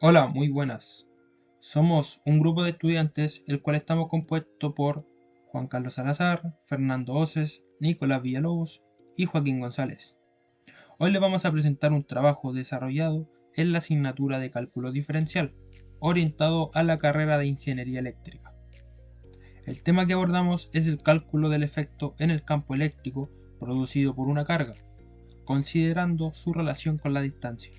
Hola, muy buenas. Somos un grupo de estudiantes el cual estamos compuesto por Juan Carlos Salazar, Fernando Oces, Nicolás Villalobos y Joaquín González. Hoy les vamos a presentar un trabajo desarrollado en la asignatura de cálculo diferencial, orientado a la carrera de ingeniería eléctrica. El tema que abordamos es el cálculo del efecto en el campo eléctrico producido por una carga, considerando su relación con la distancia.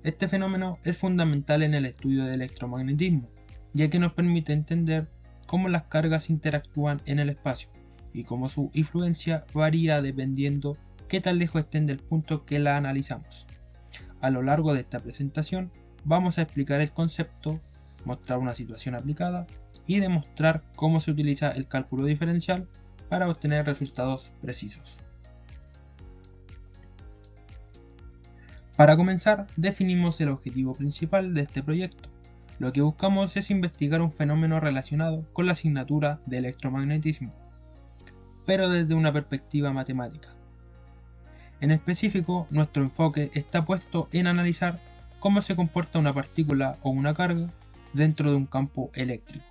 Este fenómeno es fundamental en el estudio del electromagnetismo, ya que nos permite entender cómo las cargas interactúan en el espacio y cómo su influencia varía dependiendo qué tan lejos estén del punto que la analizamos. A lo largo de esta presentación vamos a explicar el concepto, mostrar una situación aplicada y demostrar cómo se utiliza el cálculo diferencial para obtener resultados precisos. Para comenzar, definimos el objetivo principal de este proyecto. Lo que buscamos es investigar un fenómeno relacionado con la asignatura de electromagnetismo, pero desde una perspectiva matemática. En específico, nuestro enfoque está puesto en analizar cómo se comporta una partícula o una carga dentro de un campo eléctrico,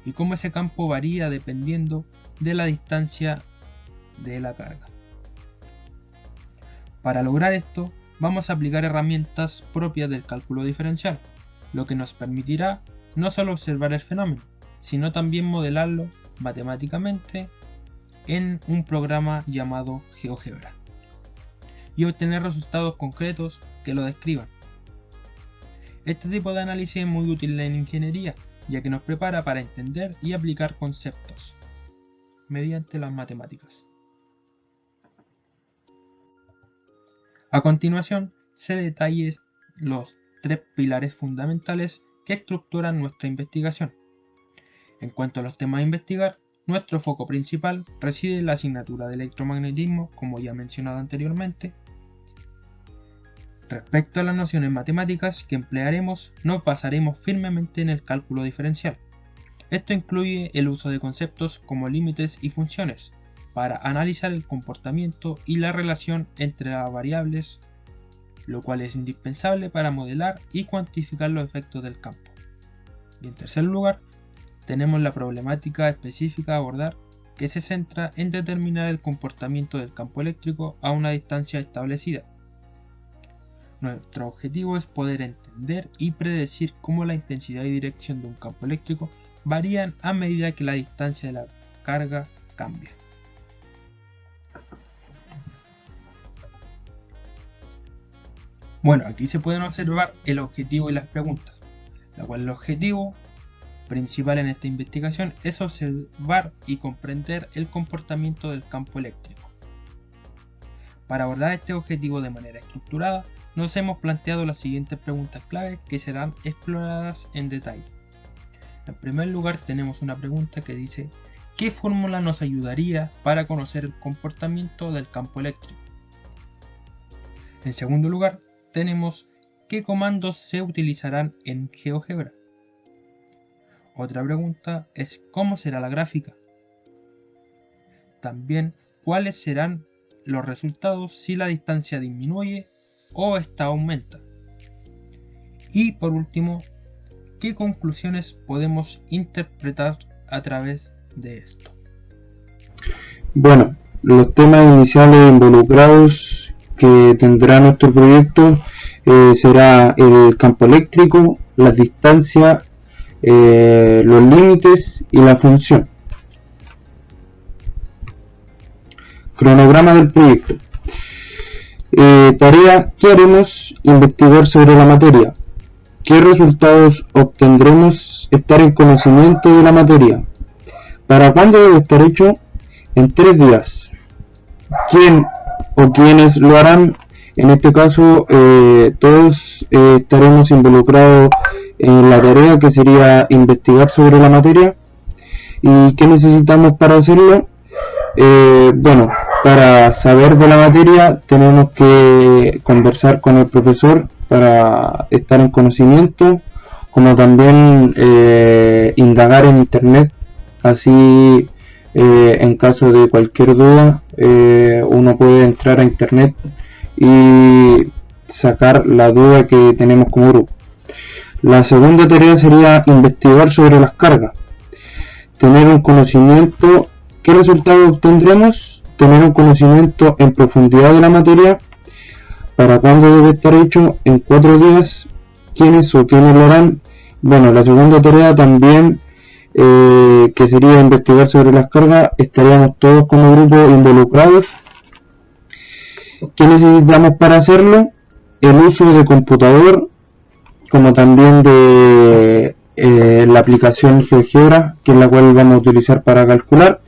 y cómo ese campo varía dependiendo de la distancia de la carga. Para lograr esto, vamos a aplicar herramientas propias del cálculo diferencial, lo que nos permitirá no solo observar el fenómeno, sino también modelarlo matemáticamente en un programa llamado GeoGebra y obtener resultados concretos que lo describan. Este tipo de análisis es muy útil en ingeniería, ya que nos prepara para entender y aplicar conceptos mediante las matemáticas. A continuación, se detallan los tres pilares fundamentales que estructuran nuestra investigación. En cuanto a los temas a investigar, nuestro foco principal reside en la asignatura de electromagnetismo, como ya mencionado anteriormente. Respecto a las nociones matemáticas que emplearemos, nos basaremos firmemente en el cálculo diferencial. Esto incluye el uso de conceptos como límites y funciones, para analizar el comportamiento y la relación entre las variables, lo cual es indispensable para modelar y cuantificar los efectos del campo. Y en tercer lugar, tenemos la problemática específica a abordar, que se centra en determinar el comportamiento del campo eléctrico a una distancia establecida. Nuestro objetivo es poder entender y predecir cómo la intensidad y dirección de un campo eléctrico varían a medida que la distancia de la carga cambia. Bueno, aquí se pueden observar el objetivo y las preguntas, la cual el objetivo principal en esta investigación es observar y comprender el comportamiento del campo eléctrico. Para abordar este objetivo de manera estructurada, nos hemos planteado las siguientes preguntas clave que serán exploradas en detalle. En primer lugar, tenemos una pregunta que dice: ¿qué fórmula nos ayudaría para conocer el comportamiento del campo eléctrico? En segundo lugar, tenemos ¿qué comandos se utilizarán en GeoGebra? Otra pregunta es ¿cómo será la gráfica? También ¿cuáles serán los resultados si la distancia disminuye o esta aumenta? Y por último, ¿qué conclusiones podemos interpretar a través de esto? Bueno, los temas iniciales involucrados que tendrá nuestro proyecto será el campo eléctrico, las distancias, los límites y la función. Cronograma del proyecto. Tarea: ¿qué haremos? Investigar sobre la materia. ¿Qué resultados obtendremos? Estar en conocimiento de la materia. ¿Para cuándo debe estar hecho? En 3 días. ¿Quién o quiénes lo harán? En este caso, todos estaremos involucrados en la tarea, que sería investigar sobre la materia. ¿Y qué necesitamos para hacerlo? Bueno, para saber de la materia tenemos que conversar con el profesor para estar en conocimiento, como también indagar en internet. Así, en caso de cualquier duda, uno puede entrar a internet y sacar la duda que tenemos como grupo. La segunda tarea sería investigar sobre las cargas, tener un conocimiento. ¿Qué resultado obtendremos? Tener un conocimiento en profundidad de la materia, para cuándo debe estar hecho, en 4 días, quiénes o quiénes lo harán. Bueno, la segunda tarea también, que sería investigar sobre las cargas, estaríamos todos como grupo involucrados. ¿Qué necesitamos para hacerlo? El uso de computador, como también de la aplicación GeoGebra, que es la cual vamos a utilizar para calcular,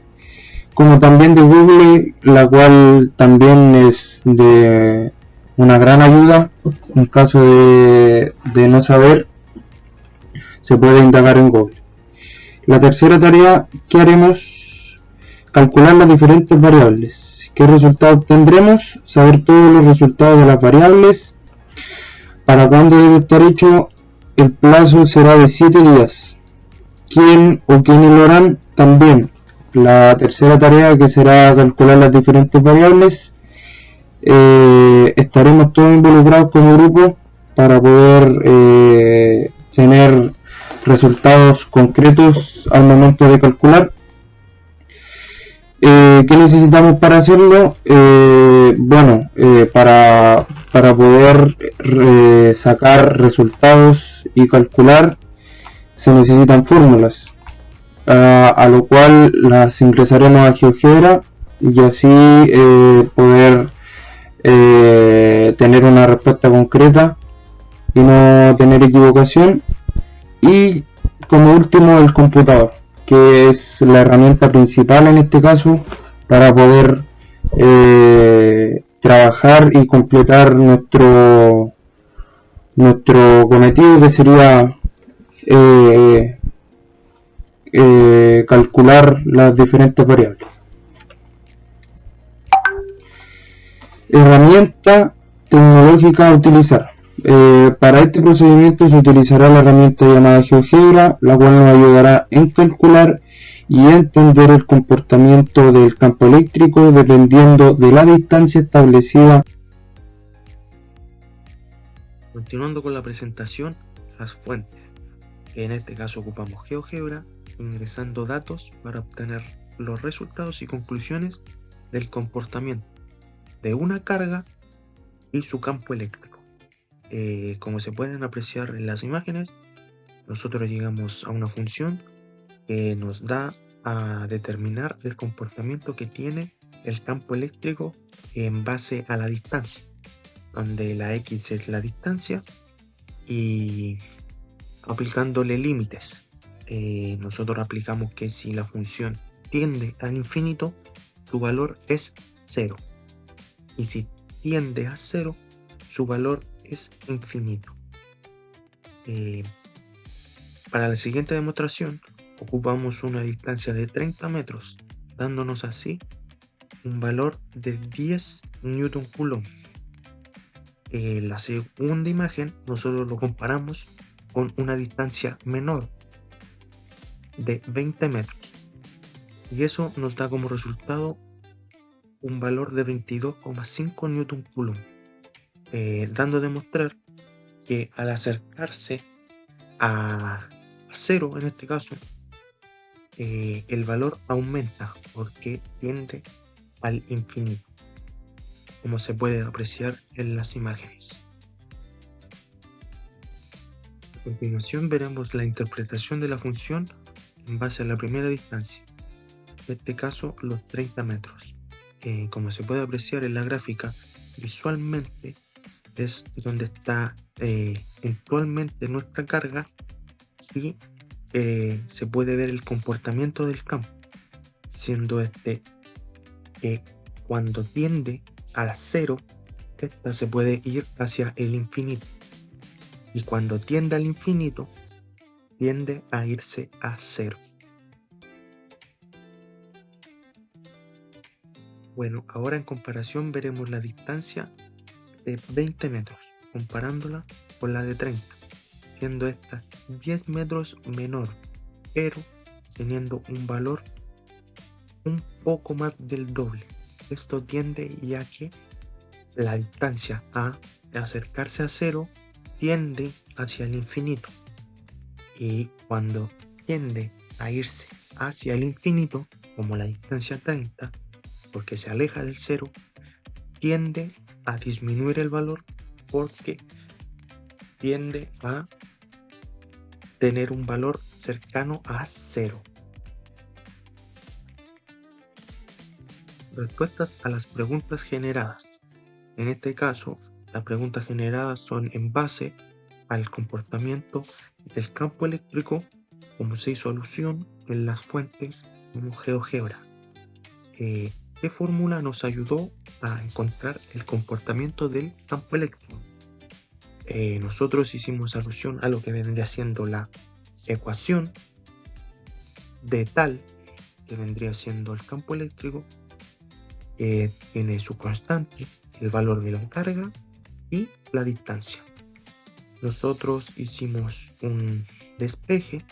como también de Google, la cual también es de una gran ayuda. En caso de no saber, se puede indagar en Google. La tercera tarea que haremos: calcular las diferentes variables. ¿Qué resultado obtendremos? Saber todos los resultados de las variables. ¿Para cuándo debe estar hecho? El plazo será de 7 días. ¿Quién o quiénes lo harán? También la tercera tarea, que será calcular las diferentes variables. Estaremos todos involucrados como grupo para poder tener resultados concretos al momento de calcular. ¿Qué necesitamos para hacerlo? Para poder sacar resultados y calcular, se necesitan fórmulas, a lo cual las ingresaremos a GeoGebra y así poder tener una respuesta concreta y no tener equivocación. Y como último, el computador, que es la herramienta principal en este caso para poder trabajar y completar nuestro cometido, que sería calcular las diferentes variables. Herramienta tecnológica a utilizar. Para este procedimiento se utilizará la herramienta llamada GeoGebra, la cual nos ayudará en calcular y entender el comportamiento del campo eléctrico dependiendo de la distancia establecida. Continuando con la presentación, las fuentes, que en este caso ocupamos GeoGebra, ingresando datos para obtener los resultados y conclusiones del comportamiento de una carga y su campo eléctrico. Como se pueden apreciar en las imágenes, nosotros llegamos a una función que nos da a determinar el comportamiento que tiene el campo eléctrico en base a la distancia, donde la x es la distancia, y aplicándole límites. Nosotros aplicamos que si la función tiende al infinito, su valor es 0, y si tiende a 0, su valor es infinito. Para la siguiente demostración ocupamos una distancia de 30 metros, dándonos así un valor de 10 Newton Coulomb. La segunda imagen nosotros lo comparamos con una distancia menor de 20 metros, y eso nos da como resultado un valor de 22,5 Newton Coulomb, dando a demostrar que al acercarse a 0, en este caso, el valor aumenta porque tiende al infinito, como se puede apreciar en las imágenes. A continuación veremos la interpretación de la función en base a la primera distancia, en este caso los 30 metros. Como se puede apreciar en la gráfica, visualmente es donde está actualmente nuestra carga, y se puede ver el comportamiento del campo, siendo este que cuando tiende a 0, esta se puede ir hacia el infinito, y cuando tiende al infinito tiende a irse a 0. Bueno, ahora en comparación veremos la distancia de 20 metros, comparándola con la de 30, siendo esta 10 metros menor, pero teniendo un valor un poco más del doble. Esto tiende ya que la distancia a acercarse a 0 tiende hacia el infinito. Y cuando tiende a irse hacia el infinito, como la distancia 30, porque se aleja del cero, tiende a disminuir el valor porque tiende a tener un valor cercano a 0. Respuestas a las preguntas generadas. En este caso, las preguntas generadas son en base al comportamiento del campo eléctrico, como se hizo alusión en las fuentes como GeoGebra. ¿Qué fórmula nos ayudó a encontrar el comportamiento del campo eléctrico? Nosotros hicimos alusión a lo que vendría siendo la ecuación de tal que vendría siendo el campo eléctrico, que tiene su constante, el valor de la carga y la distancia. Nosotros hicimos un despeje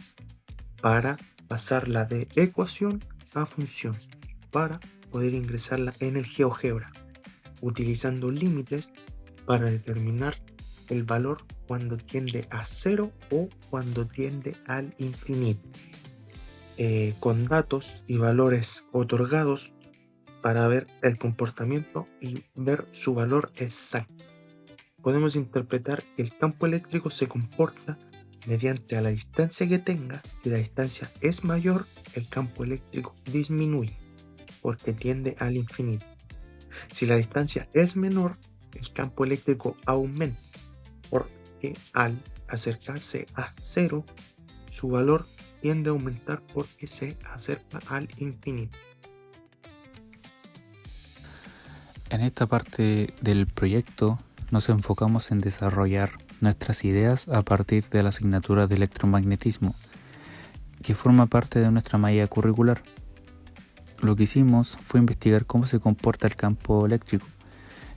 para pasarla de ecuación a función para poder ingresarla en el GeoGebra, utilizando límites para determinar el valor cuando tiende a 0 o cuando tiende al infinito, con datos y valores otorgados para ver el comportamiento y ver su valor exacto. Podemos interpretar que el campo eléctrico se comporta mediante a la distancia que tenga. Si la distancia es mayor, el campo eléctrico disminuye porque tiende al infinito. Si la distancia es menor, el campo eléctrico aumenta porque al acercarse a 0, su valor tiende a aumentar porque se acerca al infinito. En esta parte del proyecto nos enfocamos en desarrollar nuestras ideas a partir de la asignatura de electromagnetismo, que forma parte de nuestra malla curricular. Lo que hicimos fue investigar cómo se comporta el campo eléctrico,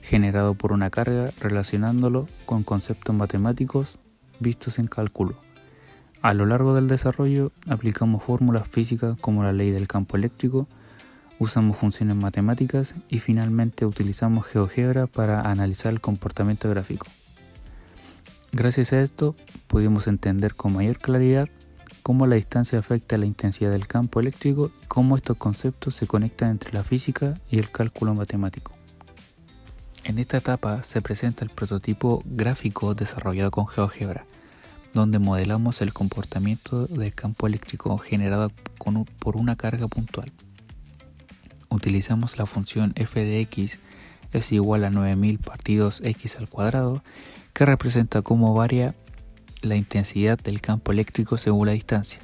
generado por una carga, relacionándolo con conceptos matemáticos vistos en cálculo. A lo largo del desarrollo aplicamos fórmulas físicas como la ley del campo eléctrico, usamos funciones matemáticas y finalmente utilizamos GeoGebra para analizar el comportamiento gráfico. Gracias a esto pudimos entender con mayor claridad cómo la distancia afecta la intensidad del campo eléctrico y cómo estos conceptos se conectan entre la física y el cálculo matemático. En esta etapa se presenta el prototipo gráfico desarrollado con GeoGebra, donde modelamos el comportamiento del campo eléctrico generado por una carga puntual. Utilizamos la función f de x es igual a 9000 partidos x al cuadrado, que representa cómo varía la intensidad del campo eléctrico según la distancia.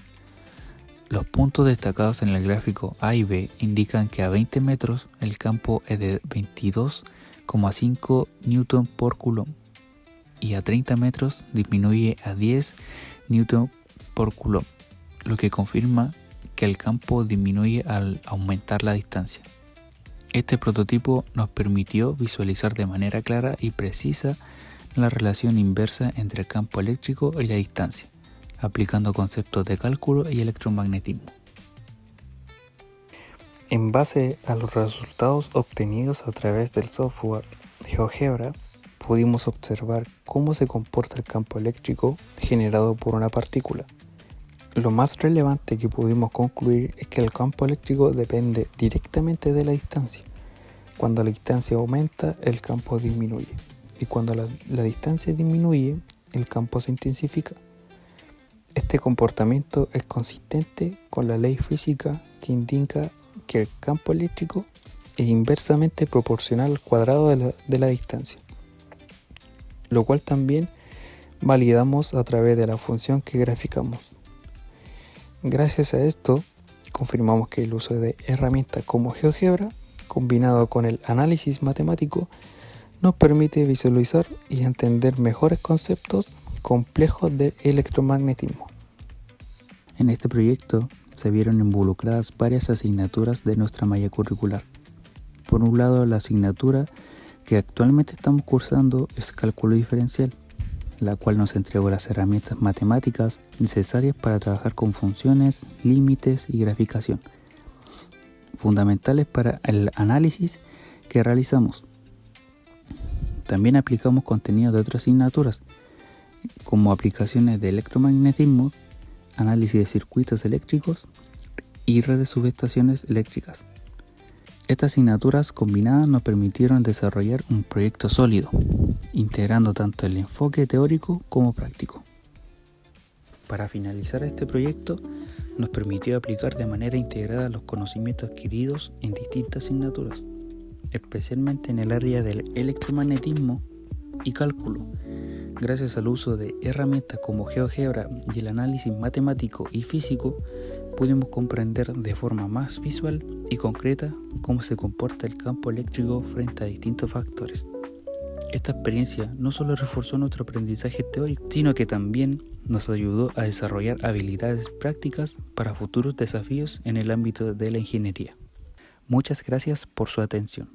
Los puntos destacados en el gráfico A y B indican que a 20 metros el campo es de 22,5 Newton por Coulomb y a 30 metros disminuye a 10 Newton por Coulomb, lo que confirma que el campo disminuye al aumentar la distancia. Este prototipo nos permitió visualizar de manera clara y precisa la relación inversa entre el campo eléctrico y la distancia, aplicando conceptos de cálculo y electromagnetismo. En base a los resultados obtenidos a través del software GeoGebra, pudimos observar cómo se comporta el campo eléctrico generado por una partícula. Lo más relevante que pudimos concluir es que el campo eléctrico depende directamente de la distancia. Cuando la distancia aumenta, el campo disminuye. Y cuando la distancia disminuye, el campo se intensifica. Este comportamiento es consistente con la ley física que indica que el campo eléctrico es inversamente proporcional al cuadrado de la distancia, lo cual también validamos a través de la función que graficamos. Gracias a esto, confirmamos que el uso de herramientas como GeoGebra, combinado con el análisis matemático, nos permite visualizar y entender mejores conceptos complejos de electromagnetismo. En este proyecto se vieron involucradas varias asignaturas de nuestra malla curricular. Por un lado, la asignatura que actualmente estamos cursando es cálculo diferencial, la cual nos entregó las herramientas matemáticas necesarias para trabajar con funciones, límites y graficación, fundamentales para el análisis que realizamos. También aplicamos contenido de otras asignaturas, como aplicaciones de electromagnetismo, análisis de circuitos eléctricos y redes de subestaciones eléctricas. Estas asignaturas combinadas nos permitieron desarrollar un proyecto sólido, integrando tanto el enfoque teórico como práctico. Para finalizar este proyecto, nos permitió aplicar de manera integrada los conocimientos adquiridos en distintas asignaturas, especialmente en el área del electromagnetismo y cálculo. Gracias al uso de herramientas como GeoGebra y el análisis matemático y físico, pudimos comprender de forma más visual y concreta cómo se comporta el campo eléctrico frente a distintos factores. Esta experiencia no solo reforzó nuestro aprendizaje teórico, sino que también nos ayudó a desarrollar habilidades prácticas para futuros desafíos en el ámbito de la ingeniería. Muchas gracias por su atención.